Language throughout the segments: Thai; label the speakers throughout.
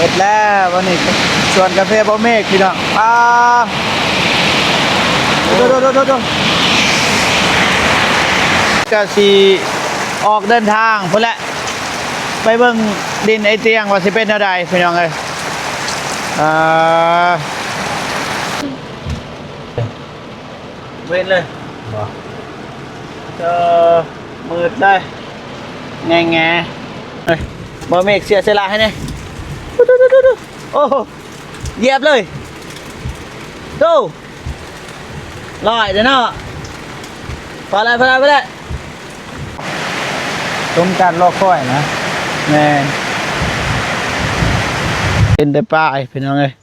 Speaker 1: ดแล้ววันนี้ชวนกาแฟบ่เมฆพี่น้องดูก็สิออกเดินทางพุ่นแหละไปเบิ่งดินไอเตียงว่าสิเป็นอะไรพี่น้องเอ้ยเว้นเลยมืดเลยแง่เฮ้ยบ่เมฆเสียสละให้เนี่ยดูโอ้เหยียบเลยดูลอยเดี๋ยวเนาะพอแล้วตรงการรอคอยนะแม่เป็นแต่ป้ายพี่น้องเอ้ย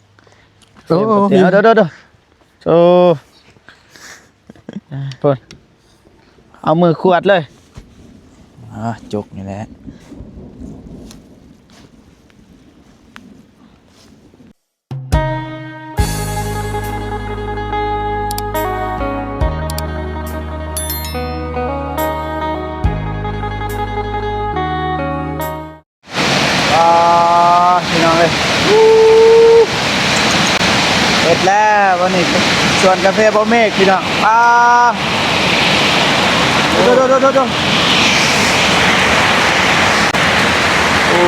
Speaker 1: เดี๋ยวโอ้พุ่นเอามือขวดเลยจกนี่แหละพี่น้องเลยเสร็จแล้ววันนี้ชวนกาแฟบ่เมฆพี่น้องดูโอ้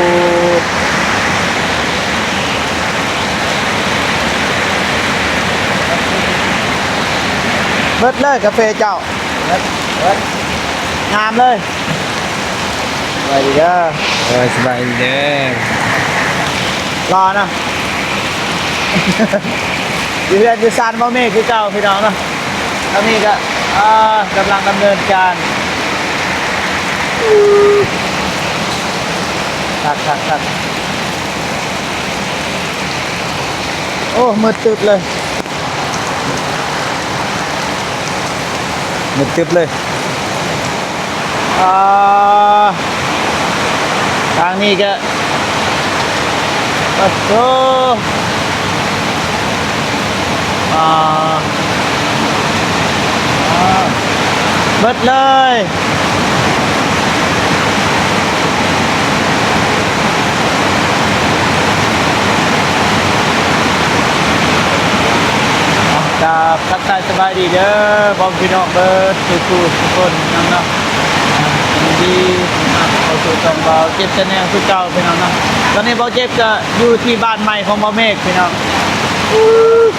Speaker 1: เบิดเลยกาแฟเจ้าเบิดงามเลยสบายดีเด้อ
Speaker 2: สบายดีเด้
Speaker 1: รอนะอยู่เรือนอยู่ซานบ่เมฆคือเก่าพี่น้องเนาะตอนนี้ก็กำลังดำเนินการทักโอ้มืดตึ๊บเลยทางนี้ก็โอ้โหเบิดเลยกับทักทายสบายดีเด้อพ่อพี่น้องเบิดทุกคนนั่นเนาะดีเอาสู่ช่องเบาเจ็บจะแนวคือเก่าพี่น้องเนาะตอนนี้เบาเจ็บก็อยู่ที่บ้านใหม่ของเบาเมฆพี่น้อง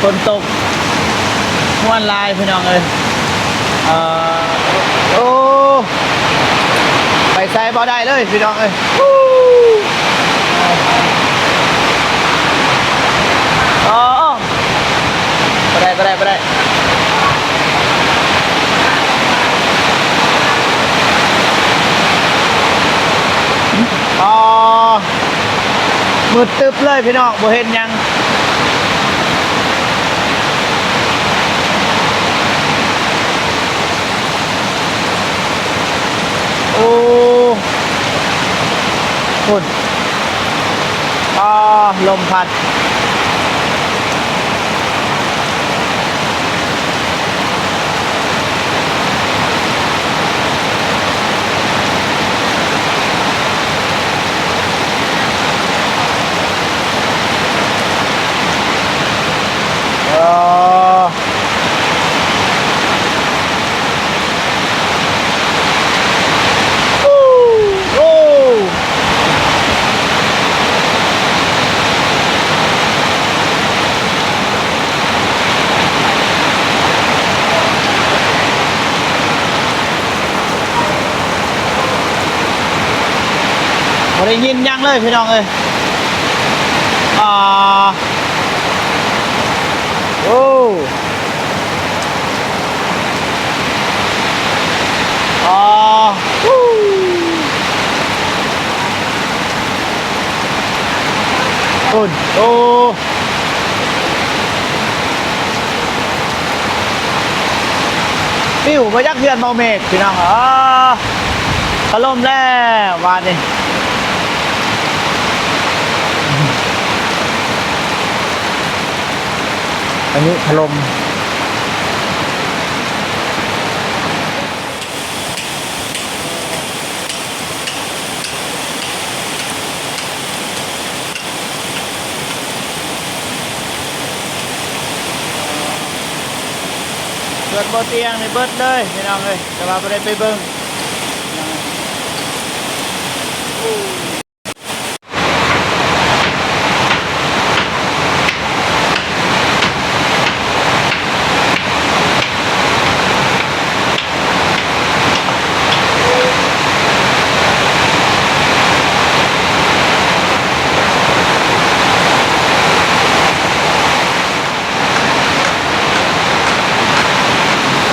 Speaker 1: ฝนตกม่วนลายพี่น้องเลยโอ้ไปใส่บ่ได้เลยพี่น้องเลยไปได้มืดตึ๊บเลยพี่น้องบ่เห็นยังโอ้ฝุ่นลมพัดได้ยินยังเลยพี่น้องเลยโอ้คุณโอ้ปิ้วมายักเดือนเมาเมฆพี่น้องถล่มแล้ววานนี้อันนี้ถล่ม ส่วนบ่เตียงนี่เบิดเลยพี่น้องเอ้ยแต่ว่าบ่ได้ไปเบิ่ง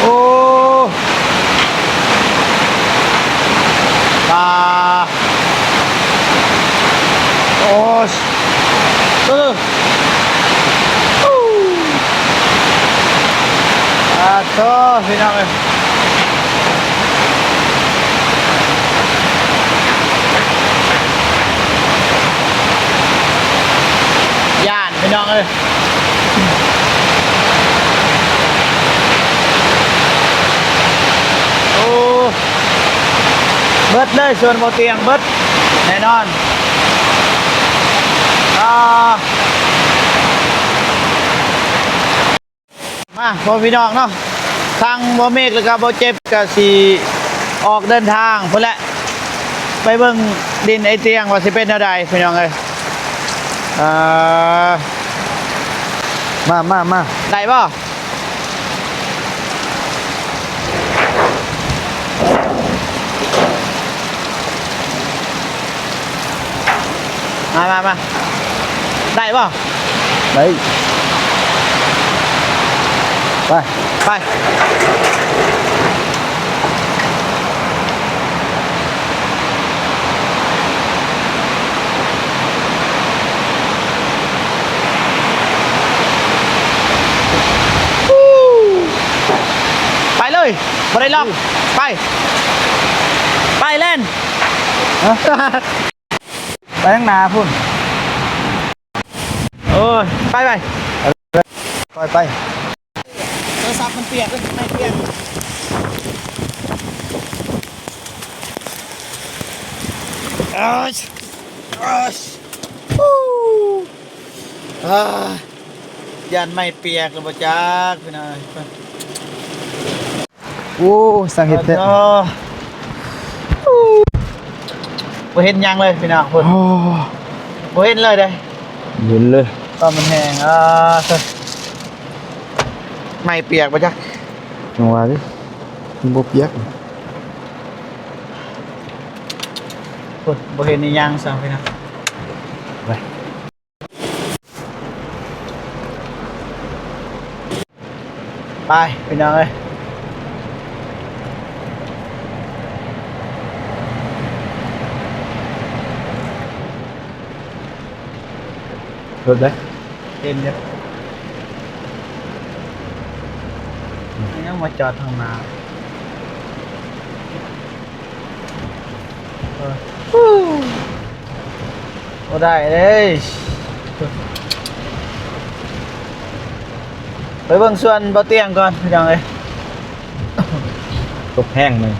Speaker 1: โอ้ปลาโอ้ยตัวโธ่พี่น้องเอ้ยย่านพี่น้องเอ้ยโอ้เบิดเลยส่วนบ่เตียงเบิดแน่นอนมาพ่อพี่น้องเนาะทางบ่เมฆแล้วก็บ่เจ็บก็สิออกเดินทางพุ่นแหละไปเบิ่งดินไอเตียงว่าสิเป็นเท่าใดพี่น้องเอ้ยมาได้บ่มาได้ป่ะได้ไปไปเลยบ่ได้ล็อกไปเล่นไปข้างหน้าพุ่นโอ้ยไปโทรศัพท์มันเปียกเลยไม่เปียกยันไม่เปียกหรือเปล่าจ๊ะพี่นาย
Speaker 2: โอ้สังเกตเนี่ย
Speaker 1: บ่เห็นยังเลยพี่น้องพุ่นบ่เห็นเลยเด้
Speaker 2: เห็นเลย
Speaker 1: ตอนมันแห้งไม่เปียกปะจ๊ะ
Speaker 2: จังหวะดิมันบ่เปียก
Speaker 1: บ่เห็นในยางสั่งไปนะไปพี่น้องเอ้ย
Speaker 2: รถได้
Speaker 1: เต็มเยอะนี่ต้องมาจอดทางนาโอ้ได้เลยไปเบิ่งส่วนบ่เตียงก่อนพี่น้องเอ้ย
Speaker 2: ตกแห้งเลย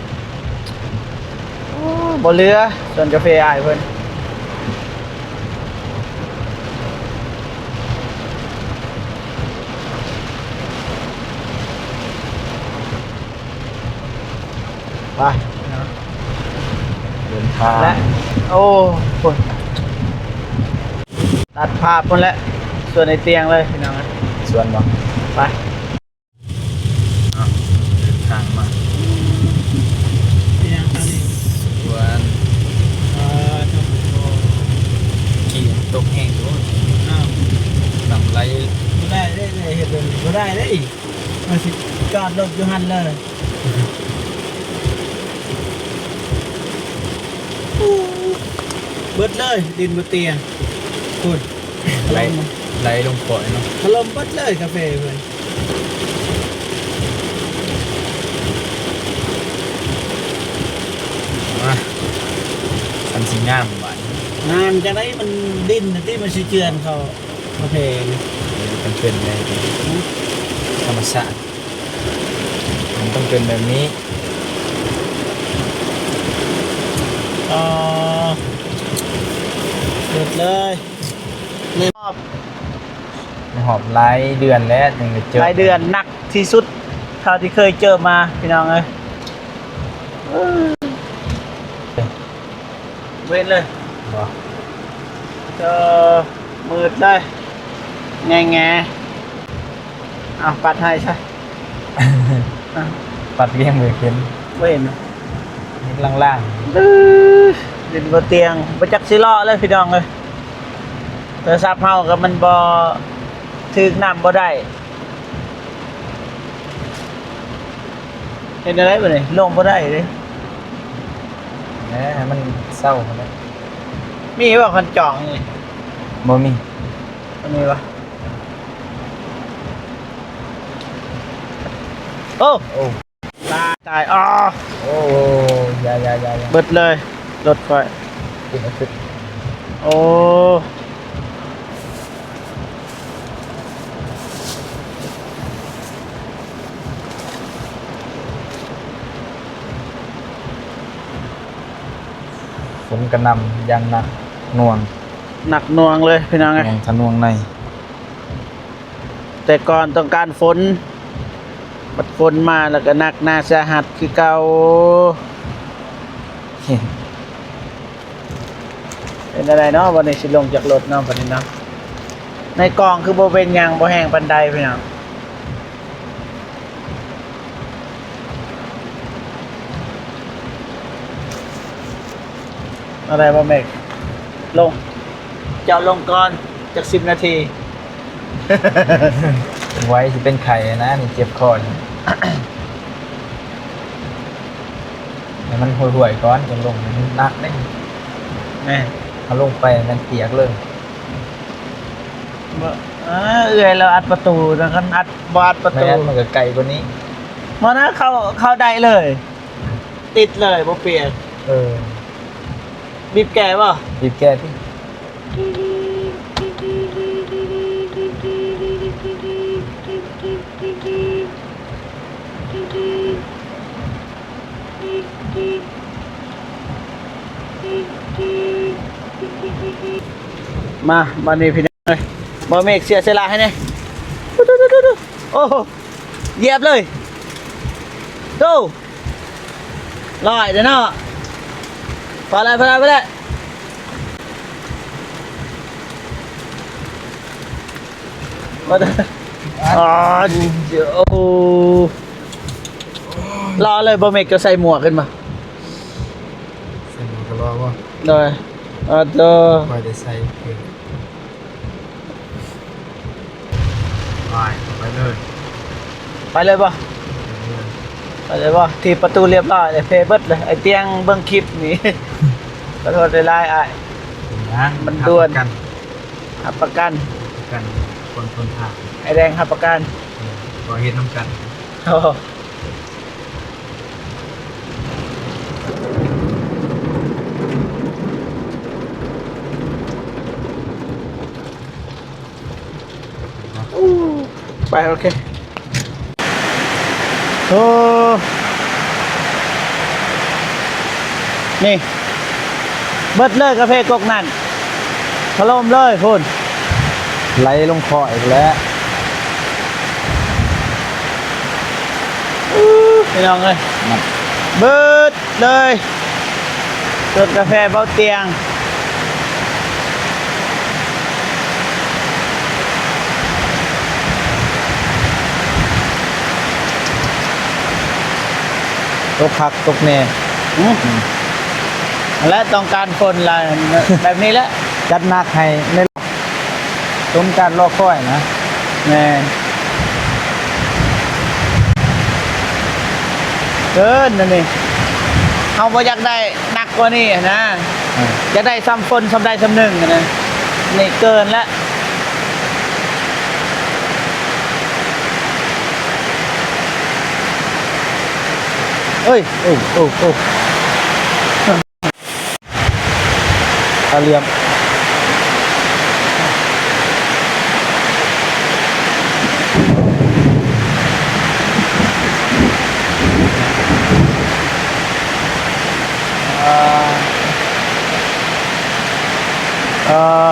Speaker 1: บ่เรือส่วนกาแฟอ้ายเพิ่นไป
Speaker 2: เดินทาง
Speaker 1: และโอ้คนตัดภาพคนละส่วนในเตียงเลยพี่น้อง
Speaker 2: สวนบ่
Speaker 1: ไป
Speaker 2: เดินทางมา
Speaker 1: เตียงทางนี้
Speaker 2: สวนขี่ตกแห้งโอ้ย
Speaker 1: อ้าว
Speaker 2: หลังไหล
Speaker 1: บ่ได้เห็นเลยบ่ได้เลยมาสิจอดรถอยู่หันเลยเบิดเลยดินบนเตียงคุณ
Speaker 2: ไหลลงปล่อยเนาะ
Speaker 1: ถล่มเบิดเลยกาแฟเพิ่น
Speaker 2: มาทำสีงามหวาน
Speaker 1: งานจะได้มันดินที่มันสิเจือนเขากาแฟนี่
Speaker 2: มันเป็นอะไรธรรมชาติมันต้องเป็นแบบนี้
Speaker 1: เบิดเลยในรอบ
Speaker 2: หอบหลายเดือนแล้วถึงจะเจอ
Speaker 1: รายเดือนหนักที่สุด เท่าที่เคยเจอมาพี่น้องเอ้ยเว้นเลย
Speaker 2: บ่
Speaker 1: เจอมืดเลยแง่แง่ปัดให้ใช่
Speaker 2: ปัดเลี้ยงมือขึ้น
Speaker 1: เว้น
Speaker 2: นิดล่าง
Speaker 1: ดินบนเตียงประจักสิเลาะเลยพี่น้องเลยโทรศัพท์เฮากับมันบ่ถึกน้ำบ่ได้เห็นอะไรบ่นี่ลงบ่ได้เลย
Speaker 2: ๆนะให้มันเศร้ามันเลย
Speaker 1: มีว่าคนจองนี่
Speaker 2: บ่มี
Speaker 1: มันมีวะโอ้
Speaker 2: โอ้
Speaker 1: ตายอ๋อ
Speaker 2: โอ้ยา
Speaker 1: เบิดเลยรถไฟ
Speaker 2: ติดติด
Speaker 1: โอ้
Speaker 2: ฝนกระหนำอยังหนักหน่วง
Speaker 1: หนักหน่วงเลยพี่น้อง
Speaker 2: ห
Speaker 1: ไง
Speaker 2: น่วงทะน่วงใน
Speaker 1: แต่ก่อนต้องการฝนบัดฝนมาแล้วก็หนักหนาสาหัสคือเก่าเป็นอะไรเนาะวันนี้สิลงจากรถเนาะวันนี้เนาะในกองคือโบเป็นหยังโบแห้งปันไดพี่น้องอะไรบ่เมกลงเจ้าลงก่อนจาก10 นาที
Speaker 2: ไว้ที่เป็นไข่นะนี่เจ็บคออยู่ ให้มันห่วยๆก่อนจนลงมันหนักเลย
Speaker 1: แม่
Speaker 2: เขาลงไปมันเปียกเลย
Speaker 1: เอื้อยเราอัดประตูแล้วกันอัดบอัดประ
Speaker 2: ไม่
Speaker 1: ตู
Speaker 2: งั้นมันก็ไกลกว่านี้
Speaker 1: มันนะเข้าได้เลย ติดเลยบ่เปลี่ยน
Speaker 2: เออ
Speaker 1: บีบแก่ป่ะ
Speaker 2: บีบแก้ที่
Speaker 1: มาบันนี้พี่น้องเลยบ่เมกเสียเสละให้เนี่ยดูโอ้โหเหยียบเลยดูลอยเดี๋ยวเนาะพอแล้วมาเถอะอ๋อเดี๋ยวรอเลยบ่เมกก็ใส่หมวกขึ้นมา
Speaker 2: ใส่หมวกก็รอว่า
Speaker 1: เลยเด้อ
Speaker 2: คอยได้ใส่เองไปเลย
Speaker 1: ไปเลยป่ะไปเลยป่ะที่ประตูเรียบร้อยเลยเพเบิดเลยไอเตียงเบิ้งคลิปนี่ ขอโทษได้ไล่ไอ้ มันด่วน
Speaker 2: กัน
Speaker 1: หับประกัน
Speaker 2: กันคนทนทาง
Speaker 1: ไอแดงหับประกัน
Speaker 2: ก็เฮ็ดน้ำกัน
Speaker 1: โอ้ไปโอเคโอ้นี่เบิดเลยกาแฟกกนั่นถล่มเลยพุ่น
Speaker 2: ไหลลงคออีกแล้ว
Speaker 1: พี่น้องเลย
Speaker 2: นั่น
Speaker 1: เบิดเลยเกิดกาแฟเบาเตียงตกคักตกเน่และต้องการคนละแบบนี้แหละ
Speaker 2: จัดหนักให้ในสมการรอคอยนะ
Speaker 1: แม่นเกินนั่นนี่เขาบ่อยากได้หนักกว่านี้นะ อยากได้ซ้ำคนซ้ำใดซ้ำหนึ่งนะนี่เกินแล้วเอ้ยโอ้ตาเหลี่ยมเออ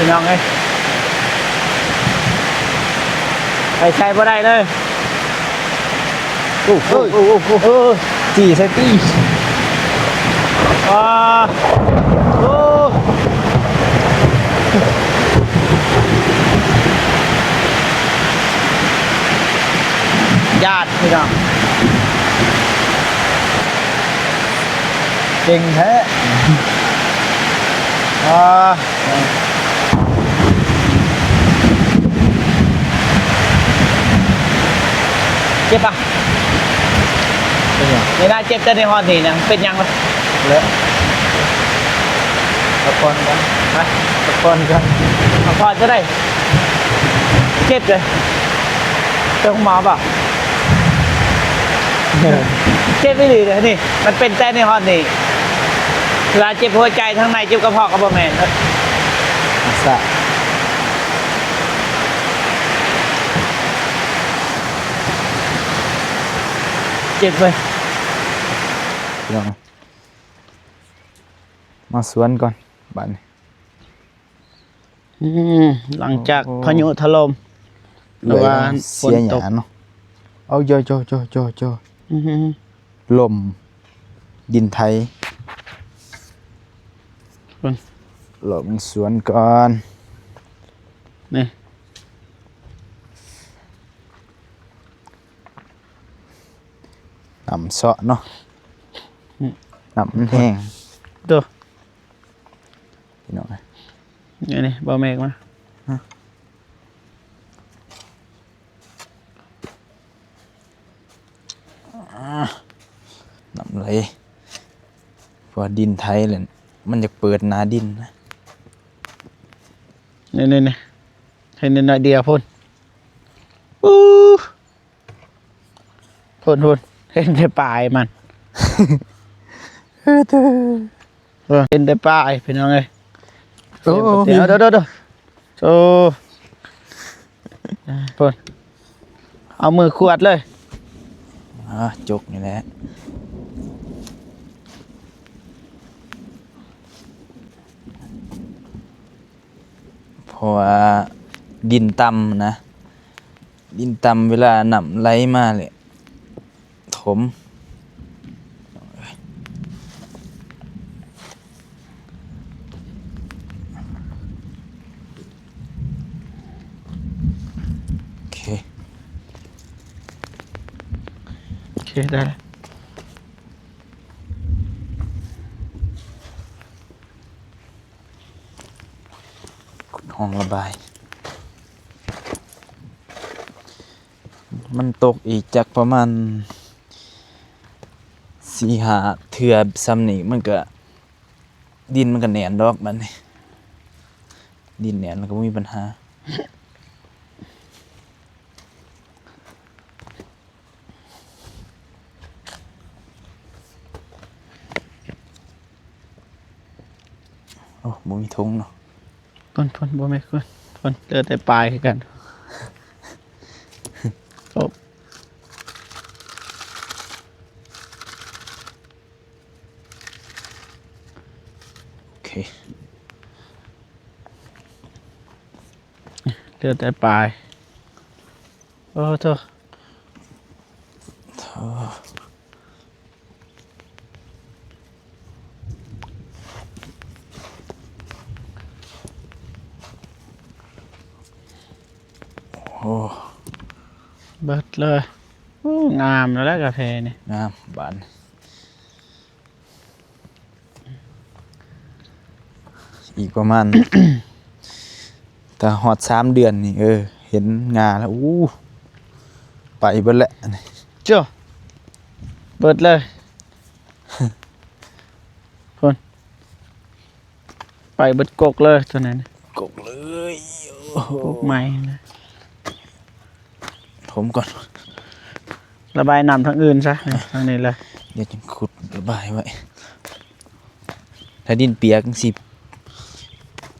Speaker 1: พี่น้องเอ้ยไปใช้บ่ได้เลยโอ้โหโอ้โหโอ้โห
Speaker 2: จีใส่ตี้
Speaker 1: อ่าโอ้ญาติพี่น้อง
Speaker 2: เก่งแท้
Speaker 1: อ่าเจ็บปะ
Speaker 2: เป็นหยัง
Speaker 1: ไม่น่าเจ็บแต่ในหอดนี่นะเป็นยังไง
Speaker 2: เลอะตะกอนกัน
Speaker 1: ฮะ
Speaker 2: ตะกอนกัน
Speaker 1: เอาพอจะได้ เจ็บเลยเจ้าของหมอเปล่ะเจ็บไม่ดีเลยนี่ มันเป็นแต่ในหอดนี่เวลาเจ็บหัวใจทั้งในเจ็บกระเพาะกระเพาะแมน
Speaker 2: สะ
Speaker 1: เจ็บเลย
Speaker 2: พี่น้องมาสวนก่อนบ้านนี้
Speaker 1: หลังจากพายุถล่มหรือว่าฝ
Speaker 2: เสี
Speaker 1: น
Speaker 2: ยห
Speaker 1: ต
Speaker 2: ยาก เนาะเอาโจลมดินไทย
Speaker 1: คน
Speaker 2: หลบสวนก่อน
Speaker 1: นี่
Speaker 2: น้ำเสาะเนาะน้ำมันแห้ง
Speaker 1: ตัว
Speaker 2: พี่น้อง
Speaker 1: นี่บ่เมกมา
Speaker 2: น้ำไหลเพราะดินไทยเลยมันจะเปิดหนาดินนะ
Speaker 1: นี่ให้นิดหน่อยเดียวพ่นอู้พ่นเห็นแต่ปลายมันเห็นแต่ปลายพี่น้องเอ้ย
Speaker 2: โอ้
Speaker 1: เดี๋ยวโอ้พ่นเอามือขวดเลย
Speaker 2: จกนี่แหละเพราะว่าดินต่ำนะดินต่ำเวลาน้ำไหลมาเลยถมโอเค
Speaker 1: โอเคได้แล้ว
Speaker 2: ขุดห้องระบาย มันตกอีกจากประมาณ4-5 เทื่อซ้ำนี่มันก็ดินมันก็แหนนดอกมันนี่ดินแหนนมันก็บ่มีปัญหาโอ้บ่มีทงเนาะ
Speaker 1: พ่นบ่เมกพ่นเจอแต่ปลายคือกันโอ้
Speaker 2: โอเค
Speaker 1: เจอแต่ปลายโอ้โธ่
Speaker 2: โอ้
Speaker 1: เบิดเลยโอ้งามแล้วกาแฟนี่
Speaker 2: งามบานอีกประมาณ แต่ฮอด3 เดือนนี่เห็นงาแล้วอู้ไปเบิดแล้วอันนี้
Speaker 1: เจ้าเบิดเลย พ่นไปเบิดกกเลยตัวนั้น
Speaker 2: กกเลยโอ้โห
Speaker 1: กกใหม่นะ
Speaker 2: ผมก่อน
Speaker 1: ระบายน้ำทางอื่นซะนี่ทางนี้เลย
Speaker 2: เดี๋ยวจะขุดระบายไว้ ถ้าดินเปียกสิ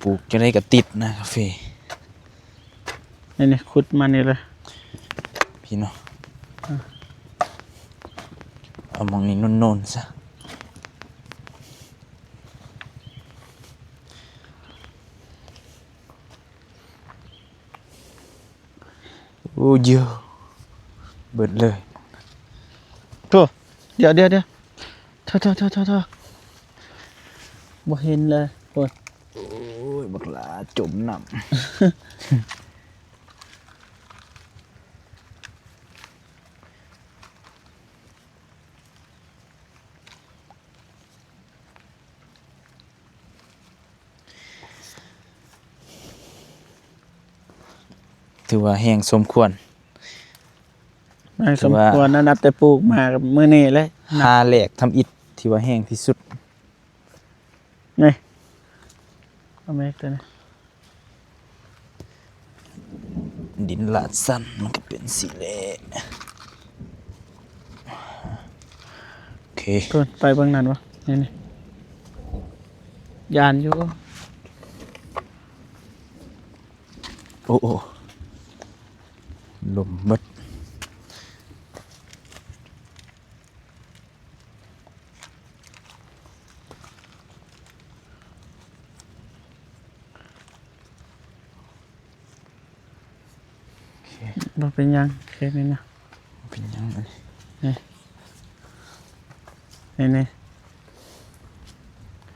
Speaker 2: ปลูกจะได้กระติดนะกาแฟ
Speaker 1: นี่ขุดมานี่เลย
Speaker 2: พี่เนาะเอามองนี้โน่นๆซะ เยอะเบิดเลย
Speaker 1: โถ่เดี๋ยวโทษบ่เห็นเลยโอ้ย
Speaker 2: โอ้ยบักหลาจมน้ำ ถือว่าแห้งสมควร
Speaker 1: ไม่สมควรนะนับแต่ปลูกมากับมื้อนี้เลย
Speaker 2: หาแหลกทำอิฐที่ว่าแห้งที่สุด
Speaker 1: นี่เอาแม็กตัวนี้
Speaker 2: ดินลาดสั้นมันก็เป็นสีแหละโอเค
Speaker 1: ต้นไปเบิ่งนั่นวะนี่ยานอยู่
Speaker 2: โอ้โอ้ลมเบิด
Speaker 1: บ่เป็นหยังแค่นี้นะ
Speaker 2: เป็นยังไง
Speaker 1: นี่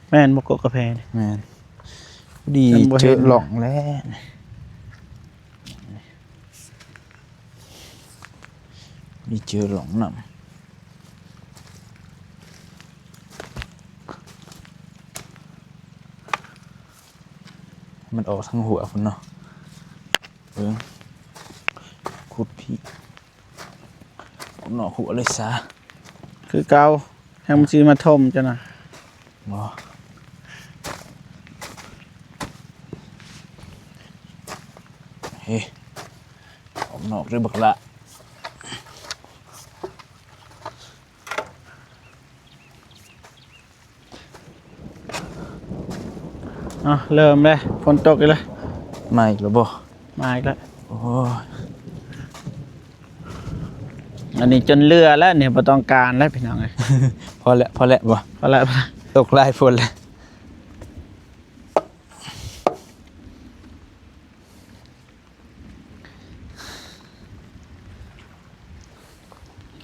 Speaker 1: แม่นบ่กกกาแฟนี่
Speaker 2: แม่นดี
Speaker 1: ยังบ่
Speaker 2: เจ
Speaker 1: เห็
Speaker 2: อน หล่องแล้วนี่เจอหล่องนำมันออกทั้งหัวพุ่นเนาะเบิ่งขุดพี่เอาหน่อหัวเลยซะ
Speaker 1: คือเก่าแฮมสิมาทมจ้ะน่ะ
Speaker 2: บ่เฮ้ออกนอกด้วยบักละ
Speaker 1: เริ่มเลยฝนตกอีกแล้ว
Speaker 2: มาอีกแล้วบ่
Speaker 1: มาอีกแล้ว
Speaker 2: โอ้ย
Speaker 1: อันนี้จนเรือแล้วเนี่ยบ่ต้องการแล้วพี่น้องเอ้ย
Speaker 2: พอแล้วบ่
Speaker 1: พอละ
Speaker 2: ตกลายฝนแล้ว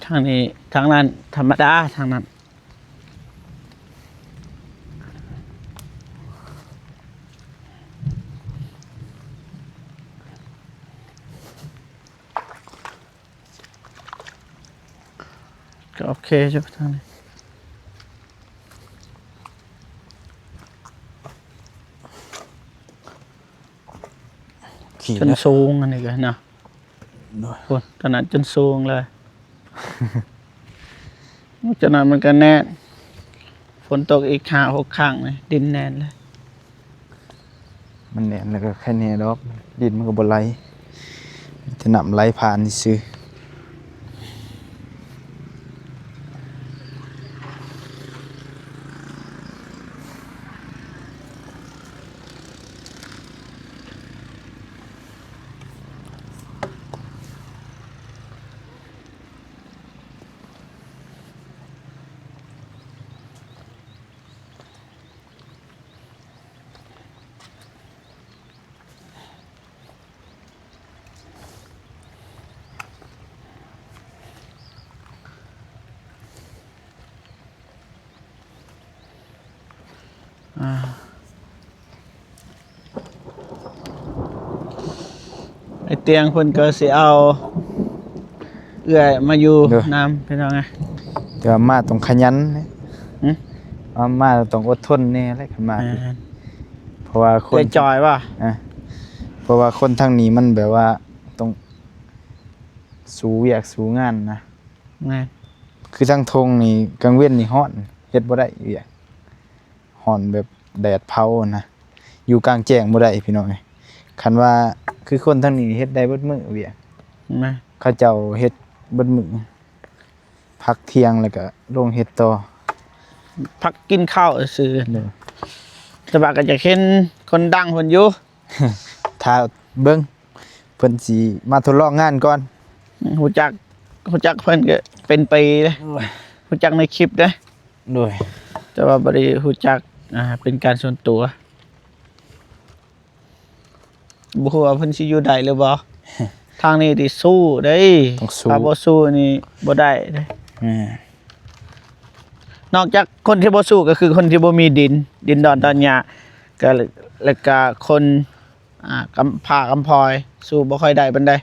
Speaker 1: ทางนี้ทางนั้นธรรมดาทางนั้นก็โอเคจ้ะทางนี้
Speaker 2: ขี่
Speaker 1: จน
Speaker 2: แล้ว
Speaker 1: สูงอันนี้ก็นะ
Speaker 2: ด้วย
Speaker 1: คนขนาดจนสูงเลย จนนั้นมันก็แน่นฝนตกอีก5-6ครั้งเลยดินแน่นเลย
Speaker 2: มันแน่นแล้วก็แค่นี้ดอกดินมันก็บ่ไหลจะนำไหลผ่านซื่อ
Speaker 1: ไอเตียงคนก็สิเอาเอื้อยมาอยู่น้ำพี่น้องไง
Speaker 2: แต่ว่ามาต้องขยันนะ
Speaker 1: หึ
Speaker 2: เอามาต้องอดทนแน่แหละคันมาเพราะว่าค
Speaker 1: เอื้อน ยจอยป่ะ
Speaker 2: เพราะว่าคนทางนี้มันแบบว่าต้องสู้เวียกสู้งานนะ
Speaker 1: ไง
Speaker 2: คือทางทงนี่กลางเว้นนี่ฮ้อนเฮ็ดบ่ได้เวียกฮ้อนแบบแดดเผานะอยู่กลางแจ้งบ่ได้พี่น้องเอ้ยคันว่าคือคนทางนี้เฮ็ดได้เบิดมื้อเวียก
Speaker 1: ไง
Speaker 2: เขาเจ้าเฮ็ดเบิดมื้อพักเที่ยงแล้วก็ลงเฮ็ดต่อ
Speaker 1: พักกินข้าวซื้อ
Speaker 2: เด้อ
Speaker 1: แต่ว่าก็จะเห็นคนดังคนอยู่
Speaker 2: ถ้าเบิ่งเพิ่นสิมาทดลองงานก่อน
Speaker 1: หูจักเพิ่นก็เป็นปีเลยหูจักในคลิปเด้อ
Speaker 2: โดย
Speaker 1: แต่ว่าบ่ได้หูจักเป็นการส่วนตัวบ่ฮู้ว่าเพิ่นสิอยู่ใดหรือบ่ ทางนี้ที่สู้ได้
Speaker 2: ต้องสู้
Speaker 1: ถ้าบ่สู้นี่บ่ได้เด้
Speaker 2: แม่
Speaker 1: นอกจากคนที่บ่สู้ก็คือคนที่บ่มีดินดอนตอนหญ้าก็แล้วก็คนกำพร้ากำพลอยสู้บ่ค่อยได้ปานใด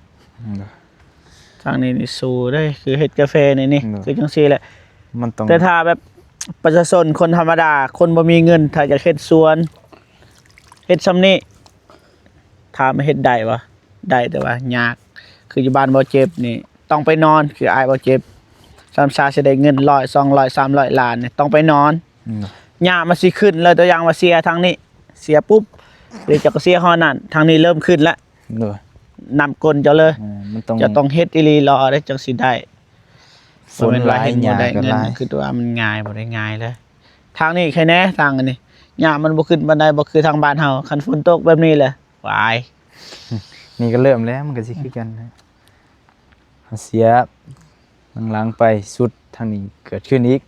Speaker 1: ทางนี้นี่สู้ได้คือเฮ็ดกาแฟนี่คือจังซี่แหละ
Speaker 2: มันต้อง
Speaker 1: แต่ถ้าแบบประชาชนคนธรรมดา คนบ่มีเงิน ถ้าจะเฮ็ดสวนเฮ็ดซำนี้ถามว่าเฮ็ดได้บ่ได้แต่ว่ายากคืออยู่บ้านบ่เจ็บนี่ต้องไปนอนคืออายบ่เจ็บสามชาสิได้เงิน100 200 300ล้านนี่ต้องไปนอนหญ้ามันสิขึ้นเลยตัวอย่างว่าเสียทางนี้เสียปุ๊บหรือจะก็เสียฮอดนั่นทางนี้เริ่มขึ้นแล้ว
Speaker 2: เด้อ
Speaker 1: นำกลเจ้าเลย
Speaker 2: มันต้อง
Speaker 1: จะต้องเฮ็ดอีหลีรอได้จังสิได้
Speaker 2: ฝนหลาย
Speaker 1: เห็น
Speaker 2: ห
Speaker 1: บ่
Speaker 2: ญ้า
Speaker 1: ได้
Speaker 2: ก็
Speaker 1: เงิ
Speaker 2: หลาย
Speaker 1: นคือตัวมันง่ายบ่ได้ง่ายเลยทางนี้แค่แน่ทางอันนี้หญ้ามันบ่ขึ้นบันไดบ่คือทางบ้านเฮาคันฝนตกแบบนี้แหละวาย
Speaker 2: นี่ก็เริ่มแล้วมันก็สิคือกันนะเสียหลังๆไปสุดทางนี้เกิดขึ้นอีก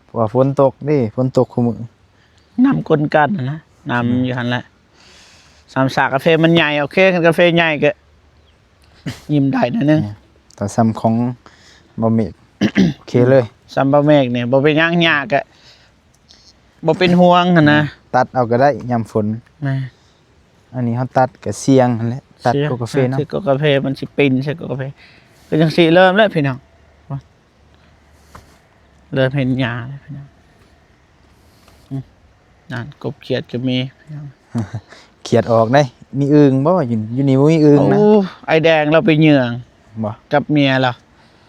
Speaker 2: เพราะว่าฝนตกเด้ฝนตกคุมื้อน
Speaker 1: ำกลกันนะนำอยู่หั่นแหละสามสากาแฟมันใหญ่โอเคคันกาแฟใหญ่ก็ยิ้มได้หน่อยนึง
Speaker 2: ต่อซ้ำของบ่เมก โอเคเลย
Speaker 1: ซัมบะเมกเนี่ยบ่เป็นหยังยากอะบ่เป็นห่วงหั่นนะ
Speaker 2: ตัดเอาก็ได้ยามฝน
Speaker 1: แม่
Speaker 2: อันนี้เฮาตัดก็เสี่ยงนั่นแหละตัดก็กาแฟเนาะ
Speaker 1: สิกาแฟมันสิปินใช่กาแฟก็จังสิเริ่มแล้วพี่น้องเริ่มเห็นหญ้าแล้วพี่น้องนั่นกบเขียดก็มีพี่น้อง
Speaker 2: เขียดออกได้มีอึ่งบ่อยู่นี่บ่มีอึ่งนะ
Speaker 1: โอ้ไอแดงเราไปเหยื่อง
Speaker 2: บ่
Speaker 1: กับเมียเรา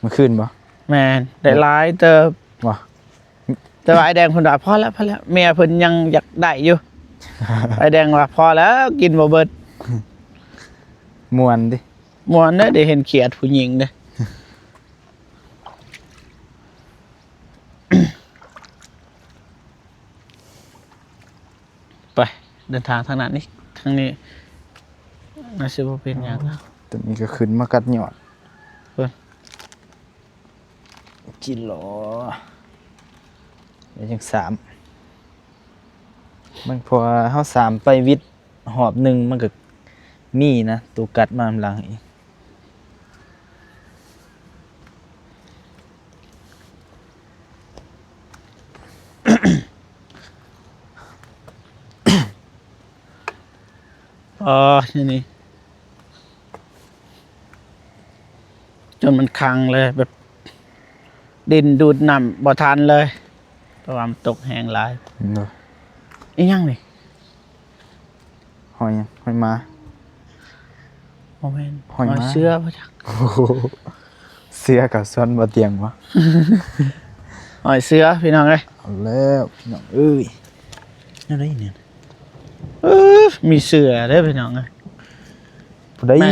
Speaker 2: เมื่อคืนบ่
Speaker 1: แม่นได้หลายเติบ
Speaker 2: บ่
Speaker 1: แต่ว่าไอแดงเพิ่นว่าพอแล้วเมียเพิ่นยังอยากได้อยู่ ไอแดงว่าพอแล้วกินบ่เบิด
Speaker 2: ม่วนดิ
Speaker 1: ม่วนเด้อได้เห็นเขียดผู้หญิงเด้อ ไปเดินทางทางนั้นนี่ทางนี้น่าสิบ่เป็นหยังแล้ว
Speaker 2: ตัวนี้ก็ขึ้นมากัดยอด
Speaker 1: เพิ่น
Speaker 2: กิโลเดี๋ยวจัง3มันพอเฮา3ไปวิทย์หอบหนึงมันก็มีนะตัวกัดมาหลังอีก
Speaker 1: อ๋อนี่จนมันคังเลยแบบ ดินดูดน้ำบ่ทันเลยเพราะว่ามันตกแห้งหลาย
Speaker 2: เนาะ
Speaker 1: อีหยังนี่
Speaker 2: หอยหยังหอยมา
Speaker 1: บ่แม่น
Speaker 2: หอยม้า
Speaker 1: เสื้อบ่จัก
Speaker 2: โอ้โหเสือกับซอนบ่เตียงวะ
Speaker 1: หอยเสื้อพี่น้องเอ้ย
Speaker 2: เอาแล้วพี่น้องเอ้ยนั่นได้เนี่ย
Speaker 1: มีเสื้อเด้อพี่น้องเอ้ย
Speaker 2: ผู้ใด
Speaker 1: แม่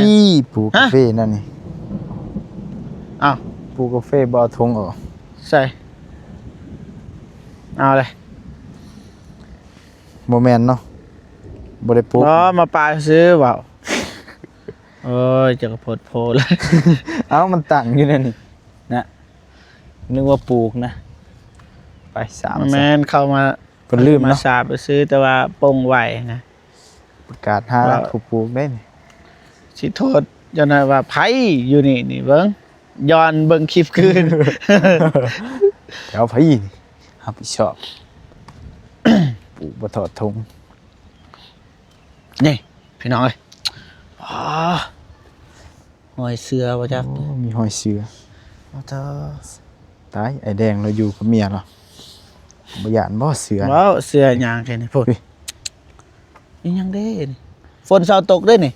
Speaker 2: ปลูกกาแฟนั่นนี่
Speaker 1: อ้าว
Speaker 2: ปลูกกาแฟบ่เอาทงออก
Speaker 1: ใส่เอาเลย
Speaker 2: บ่แม่นเนาะบ่ได้ปลูก
Speaker 1: บ่มาปาซื้อเปล่าโอ้ยจะกระโพดโพเลย
Speaker 2: เอ้ามันตั้งอยู่นั่นนี่นะนึกว่าปลูกนะไป3
Speaker 1: แม่นเข้ามา
Speaker 2: เพิ่นลืม
Speaker 1: มา
Speaker 2: เนาะ
Speaker 1: สาบไปซื้อแต่ว่าปงไหวนะ
Speaker 2: ประกาศหาผู้ปลูกได้นี่
Speaker 1: สิโทษเจ้านายว่าไผอยู่นี่เบิ่งย้อนเบิ่งคลิปคืน
Speaker 2: แถวไผนี่รับผิดชอบ ปลูกบ่ถอดทง
Speaker 1: นี่พี่น้องเอ้ยอ๋อหอยเสือบ่จัก
Speaker 2: โอ้มีหอยเสือ
Speaker 1: เอาเถอะ
Speaker 2: ตายไอ้แดงเราอยู่กับเมียเราบ่ย่านบ่เสือ
Speaker 1: ว้าวเสือหยางแค่นี้พุ่นนี่ยังเด้นี่ฝนเช้าตกเด้นี่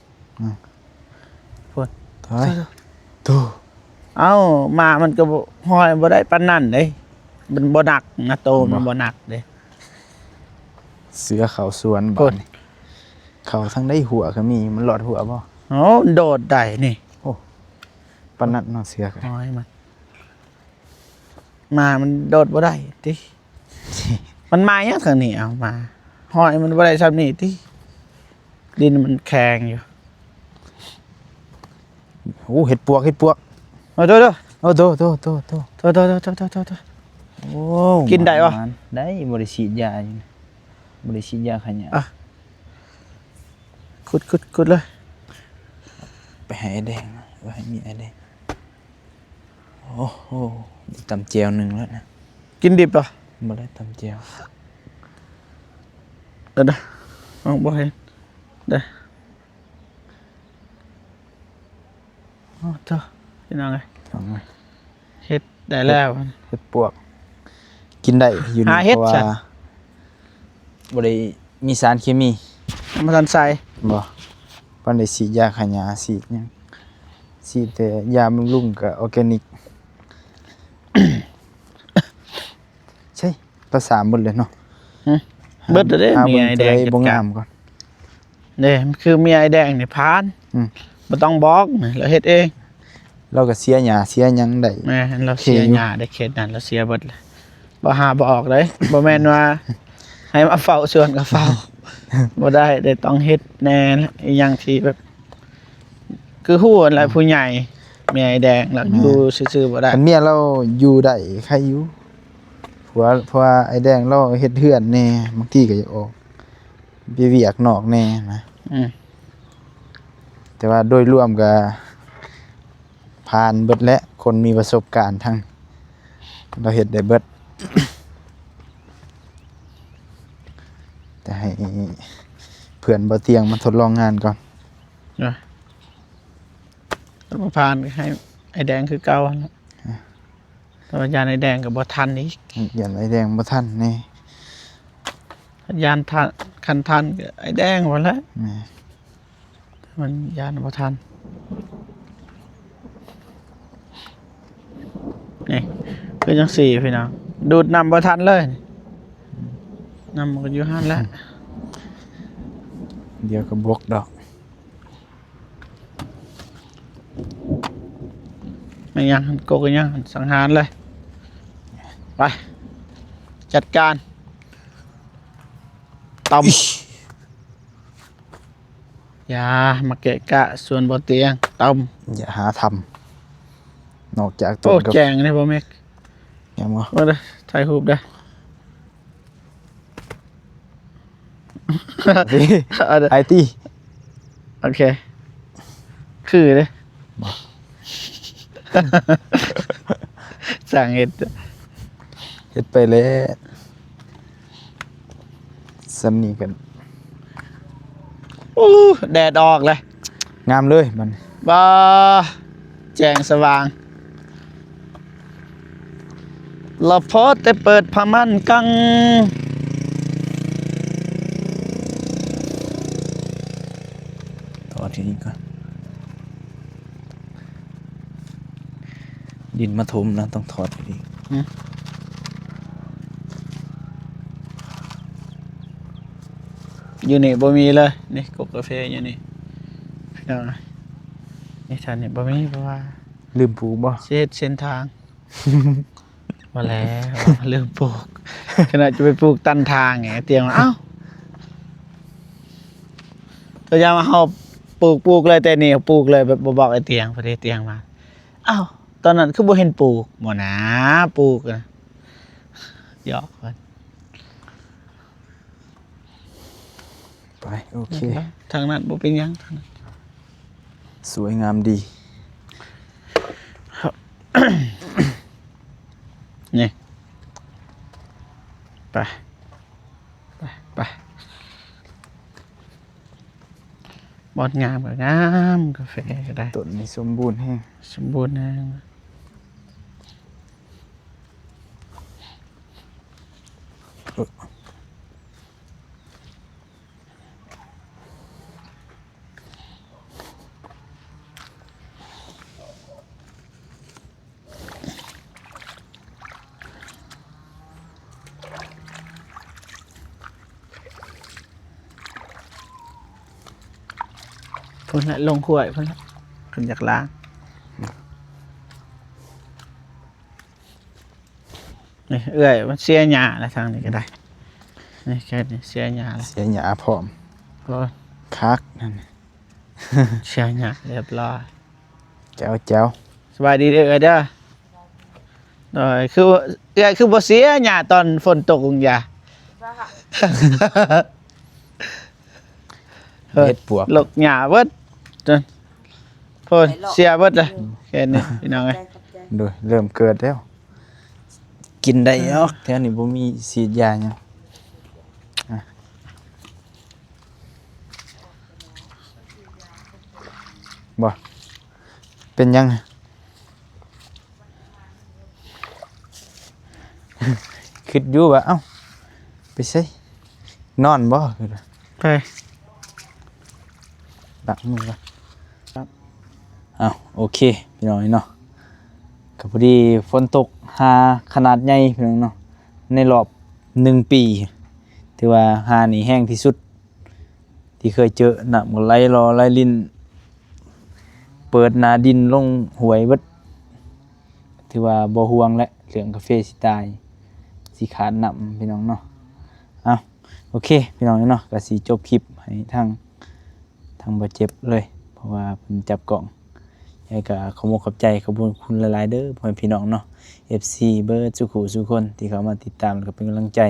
Speaker 2: ตายโต
Speaker 1: เอ้ามามันก็บ่ห้อยบ่ได้ปานนั้นเด้มันบ่หนักนะโตมันบ่หนักเด้
Speaker 2: เสือเขาสวน
Speaker 1: พุ่
Speaker 2: บ่
Speaker 1: น
Speaker 2: นี่เขาทั้งได้หัวก็มีมันหลอดหัวบ่
Speaker 1: โอ้โดดได้นี่
Speaker 2: ปานนั้นเนาะเสือก็
Speaker 1: ห้อยมันโดดบ่ได้ติ มันมายังทางนี้เอามาห้อยมันบ่ได้ซ้ำนี่ติดินมันแข็งอยู่
Speaker 2: โอ้เห็ดปวก
Speaker 1: เอาโต
Speaker 2: โอ้โต
Speaker 1: โต
Speaker 2: โอ้
Speaker 1: กินได้วะ
Speaker 2: มันได้บ่ได้ฉีดยาอยู่นะบ่ได้ฉีดยาขยะ
Speaker 1: อ่ะ ขุดเลย
Speaker 2: ไปให้ไอ้แดง ไว้ให้มีไอ้เด้โอ้โหตำเจียวหนึ่งแล้วนะ
Speaker 1: กินดิบป่ะ
Speaker 2: บ่ได้ตำเจียว
Speaker 1: เด้อมองบ่เห็นเด้ออ๋อเจ้าพี่น้องไง
Speaker 2: เอาไง
Speaker 1: เฮ็ดได้แล้ว
Speaker 2: เฮ็ดปวก กินได้อยู่นี่
Speaker 1: หาเฮ็ด
Speaker 2: เพราะ
Speaker 1: จ้ะ
Speaker 2: ว่าบ่ได้มีสารเคมี
Speaker 1: มาทันใส่
Speaker 2: บ่ปานได้ฉีดยาฆ่าหญ้าฉีดหยังฉีดแต่ยาบำรุงกับออร์แกนิก ใช่ภาษาหมดเลยเนาะ
Speaker 1: เบิดเด้อ
Speaker 2: หา
Speaker 1: มี
Speaker 2: เบิ่ง
Speaker 1: ไอ้
Speaker 2: จะ
Speaker 1: แดง
Speaker 2: ได้บ่งามก่อน
Speaker 1: เด้มันคือมีไอ้แดงนี่พาน
Speaker 2: อืม
Speaker 1: บ่ต้องบอกนี่เราเฮ็ดเอง
Speaker 2: เราก็เสียหญ้าเสียหยังได้
Speaker 1: แม่นเราเสียหญ้าได้เขตนั้นเราเสียเบิดเลยบ่หาบ่ออกเลยบ่แม่นว่า ให้มาเฝ้าสวนก็เฝ้า บ่ได้ต้องเฮ็ดแน่อีหยังที่แบบ คือฮู้อะไรผู้ใหญ่มีไอ้แดงแล้วอยู่ซื่อๆบ่ได้
Speaker 2: คันเมียเราอยู่ได้ใครอยู่เพราะว่าไอ้แดงเราเฮ็ดเฮือนแน่บางทีก็อยากออกไปเวียกนอกแน่นะ
Speaker 1: อืม
Speaker 2: แต่ว่าโดยรวมก็ผ่านเบิดและคนมีประสบการณ์ทั้งเราเฮ็ดได้เบิด แต่ให้เพื่อนบ่เตียงมาทดลองงานก่อน
Speaker 1: แล้วบ่ผ่านก็ให้ไอ้แดงคือเก่าหั่นล่ะแต่ว่ายานไอ้แดงก็บ่ทันอีก
Speaker 2: อย่าไอ้แดงบ่ทันแน่
Speaker 1: ยานทันคันทันก็ไอ้แดงหมดแล้ว
Speaker 2: แหม่
Speaker 1: มันยานบ่ทันนี่คือจังสี่พี่น้องดูดน้ำบ่ทันเลยน้ำมันก็อยู่หั่นแล้ว
Speaker 2: เดี๋ยวก็บกดอก
Speaker 1: ไม่ยังโกกยังสังหารเลยไปจัดการตำอย่ามาเกะกะส่วนบ่เตียงตำ
Speaker 2: อย่าหาทำนอกจากต้
Speaker 1: โอ้
Speaker 2: นกับ
Speaker 1: แจงนี่บ่แม็ก
Speaker 2: ยังบ่
Speaker 1: มาเด้อถ่ายรูปเด้อ เอาเด้อ
Speaker 2: ไอตี้
Speaker 1: โอเค คือเด้อ
Speaker 2: บ่
Speaker 1: สั่งเห็ด
Speaker 2: เฮ็ดไปแล้วสำนีกัน
Speaker 1: อู้แดดออกเลย
Speaker 2: งามเลยมัน
Speaker 1: บ่แจ้งสว่างเราพอแต่เปิดผ้าม่านกัง
Speaker 2: ต่อทีนี้ก่อนดินมาถมนะต้องถอดไปอีก
Speaker 1: อยู่นี่บ่มีเลยนี่กบกาแฟอยู่นี่พี่น้องนี่ท่านนี่บ่มีเพราะว่า
Speaker 2: ลืมปลูกบ่
Speaker 1: เช็ดเส้นทาง มาแล้วลืมปลูกขณะจะไปปลูกตันทางไงเตียงว่าเอ้าตัวยามาเฮาปลูกเลยแต่นี่ปลูกเลยแบบบ่บอกไอ้เตียงพอดีเตียงมาเอ้าตอนนั้นคือบ่เห็นปลูกบ่นะปลูกนะหยอกเพิ่น
Speaker 2: ไปโอเค
Speaker 1: ทางนั้นบ่เป็นหยังทางนั้น
Speaker 2: สวยงามดี
Speaker 1: นี่ไปไปบอดงามก็งามกาแฟก็ได้
Speaker 2: ต้นนี้สมบูรณ์แฮง
Speaker 1: สมบูรณ์นะพุ่นละลงขวดพุ่นละขึ้นจากล้างนี่เอื้อยมันเสียหญ้าแล้วทางนี้ก็ได้นี่แค่นี้เสียหญ้าแล้ว
Speaker 2: เสียหญ้าพร้อม
Speaker 1: ก็
Speaker 2: คักนั่น
Speaker 1: เสียหญ้าเรียบร้อย
Speaker 2: แจ๋วแจ๋ว
Speaker 1: สบายดีเด้อเด้อโดยคือเอื้อยคือบ่เสียหญ้าตอนฝนตกลงยา
Speaker 2: เฮ็ดปวก
Speaker 1: ลกหญ้าเบิดจนพ อ้ยเสียเบิดเลยแค่นี้พี่น้องเอ้ย
Speaker 2: โดยเริ่มเกิดแล้ว กินได้เนาะแถวนี้บ่มีฉีดยาหยังอ่ะบ่เป็นยัง คิดอยู่ว่าเอ้าไปใส่นอนบ่คือว่า
Speaker 1: ไป
Speaker 2: ดักมือก่อนครับอ้าวโอเคพี่น้องเนาะก็พอดีฝนตกหาขนาดใหญ่พี่น้องเนาะในรอบ1 ปีถือว่าหานี่แห้งที่สุด ที่เคยเจอน้ำก็ไหลรอไหลลิ้นเปิดหน้าดินลงหวยเบิดถือว่าบ่ห่วงและเรื่องกาแฟสิตายสิขาดน้ำพี่น้องเนาะอ้าวโอเคพี่น้องเนาะก็สิจบคลิปให้ทางบ่เจ็บเลย เพราะว่าเพิ่นจับกล่องยังไงก็ขอขอบใจขอบคุณหลายๆเด้อพ่อแม่พี่น้องเนาะ FC เบิดสุขุสุคนที่เข้ามาติดตามแล้วก็เป็นกำลังใจ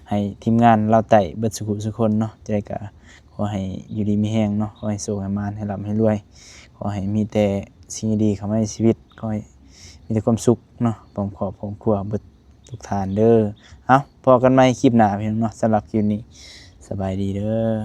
Speaker 2: ให้ทีมงานเราไต่เบิดสุขุสุคนเนาะจะได้ก็ขอให้อยู่ดีมีแฮงเนาะขอให้โชคให้มานให้ร่ำให้รวยขอให้มีแต่สิ่งดีๆเข้ามาในชีวิตขอให้มีแต่ความสุขเนาะพร้อมครอบครัวเบิดทุกทานเด้อเอ้าพอกันใหม่คลิปหน้าพี่น้องเนาะสำหรับคลิปนี้สบายดีเด้อ